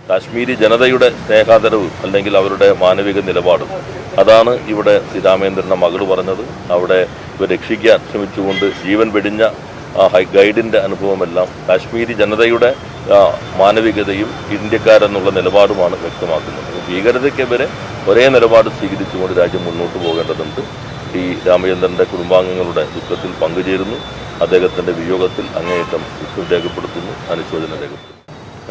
കാശ്മീരി ജനതയുടെ സ്നേഹാദരവ് അല്ലെങ്കിൽ അവരുടെ മാനവിക നിലപാട് അതാണ് ഇവിടെ ശ്രീരാമേന്ദ്രൻ്റെ മകൾ പറഞ്ഞത്. അവിടെ ഇവർ രക്ഷിക്കാൻ ശ്രമിച്ചുകൊണ്ട് ജീവൻ വെടിഞ്ഞ ഗൈഡിൻ്റെ അനുഭവമെല്ലാം കാശ്മീരി ജനതയുടെ മാനവികതയും ഇന്ത്യക്കാരെന്നുള്ള നിലപാടുമാണ് വ്യക്തമാക്കുന്നത്. ഭീകരതയ്ക്കെതിരെ ഒരേ നിലപാട് സ്വീകരിച്ചുകൊണ്ട് രാജ്യം മുന്നോട്ട് പോകേണ്ടതുണ്ട്. ഈ രാമചന്ദ്രൻ്റെ കുടുംബാംഗങ്ങളുടെ ദുഃഖത്തിൽ പങ്കുചേരുന്നു. അദ്ദേഹത്തിൻ്റെ വിയോഗത്തിൽ അങ്ങേയറ്റം ദുഃഖം രേഖപ്പെടുത്തുന്നു, അനുശോചനം രേഖപ്പെടുത്തുന്നു.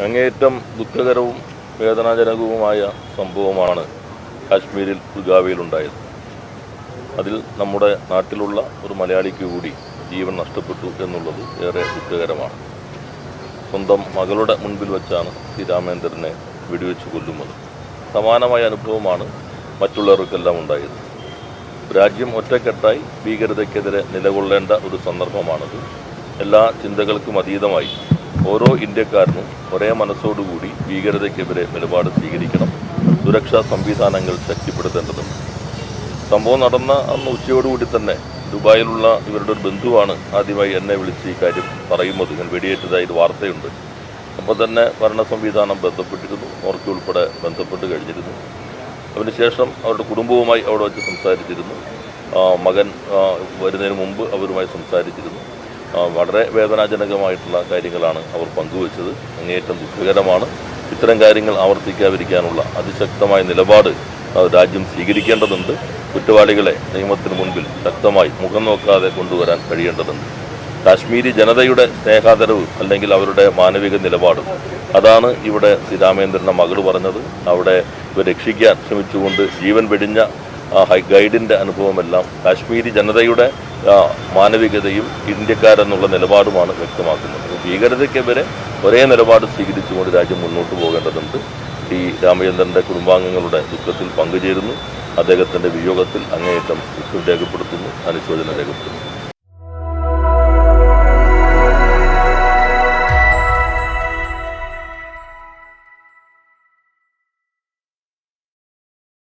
അങ്ങേയറ്റം ദുഃഖകരവും വേദനാജനകവുമായ സംഭവമാണ് കാശ്മീരിൽ പുൽഗാവിയിലുണ്ടായത്. അതിൽ നമ്മുടെ നാട്ടിലുള്ള ഒരു മലയാളിക്ക് കൂടി ജീവൻ നഷ്ടപ്പെട്ടു എന്നുള്ളത് ഏറെ ദുഃഖകരമാണ്. സ്വന്തം മകളുടെ മുൻപിൽ വെച്ചാണ് ശ്രീരാമേന്ദ്രനെ വെടിവെച്ച് കൊല്ലുന്നത്. സമാനമായ അനുഭവമാണ് മറ്റുള്ളവർക്കെല്ലാം ഉണ്ടായത്. രാജ്യം ഒറ്റക്കെട്ടായി ഭീകരതയ്ക്കെതിരെ നിലകൊള്ളേണ്ട ഒരു സന്ദർഭമാണത്. എല്ലാ ചിന്തകൾക്കും അതീതമായി ഓരോ ഇന്ത്യക്കാരനും ഒരേ മനസ്സോടുകൂടി ഭീകരതയ്ക്കെതിരെ നിലപാട് സ്വീകരിക്കണം. സുരക്ഷാ സംവിധാനങ്ങൾ ശക്തിപ്പെടുത്തേണ്ടതുണ്ട്. സംഭവം നടന്ന അന്ന് ഉച്ചയോടുകൂടി തന്നെ ദുബായിലുള്ള ഇവരുടെ ഒരു ബന്ധുവാണ് ആദ്യമായി എന്നെ വിളിച്ച് ഈ കാര്യം പറയുന്നത്. ഇങ്ങനെ വെടിയേറ്റതായി വാർത്തയുണ്ട്. അപ്പോൾ തന്നെ ഭരണ സംവിധാനം ബന്ധപ്പെട്ടിരുന്നു, നോർക്ക ഉൾപ്പെടെ ബന്ധപ്പെട്ട് കഴിഞ്ഞിരുന്നു. അതിനുശേഷം അവരുടെ കുടുംബവുമായി അവിടെ വെച്ച് സംസാരിച്ചിരുന്നു. മകൻ വരുന്നതിന് മുമ്പ് അവരുമായി സംസാരിച്ചിരുന്നു. വളരെ വേദനാജനകമായിട്ടുള്ള കാര്യങ്ങളാണ് അവർ പങ്കുവച്ചത്. അങ്ങേയറ്റം ദുഃഖകരമാണ്. ഇത്തരം കാര്യങ്ങൾ ആവർത്തിക്കാതിരിക്കാനുള്ള അതിശക്തമായ നിലപാട് രാജ്യം സ്വീകരിക്കേണ്ടതുണ്ട്. കുറ്റവാളികളെ നിയമത്തിന് മുൻപിൽ ശക്തമായി മുഖം നോക്കാതെ കൊണ്ടുവരാൻ കഴിയേണ്ടതുണ്ട്. കാശ്മീരി ജനതയുടെ സ്നേഹാദരവ് അല്ലെങ്കിൽ അവരുടെ മാനവിക നിലപാട് അതാണ് ഇവിടെ ശ്രീരാമേന്ദ്രൻ്റെ മകൾ പറഞ്ഞത്. അവിടെ ഇവർ രക്ഷിക്കാൻ ശ്രമിച്ചുകൊണ്ട് ജീവൻ വെടിഞ്ഞ ഗൈഡിൻ്റെ അനുഭവമെല്ലാം കാശ്മീരി ജനതയുടെ മാനവികതയും ഇന്ത്യക്കാരെന്നുള്ള നിലപാടുമാണ് വ്യക്തമാക്കുന്നത്. ഭീകരതയ്ക്കെതിരെ ഒരേ നിലപാട് സ്വീകരിച്ചുകൊണ്ട് രാജ്യം മുന്നോട്ട് പോകേണ്ടതുണ്ട്. ഈ രാമചന്ദ്രൻ്റെ കുടുംബാംഗങ്ങളുടെ ദുഃഖത്തിൽ പങ്കുചേരുന്നു. അദ്ദേഹത്തിൻ്റെ വിയോഗത്തിൽ അങ്ങേയറ്റം ദുഃഖം രേഖപ്പെടുത്തുന്നു, അനുശോചനം രേഖപ്പെടുത്തുന്നു.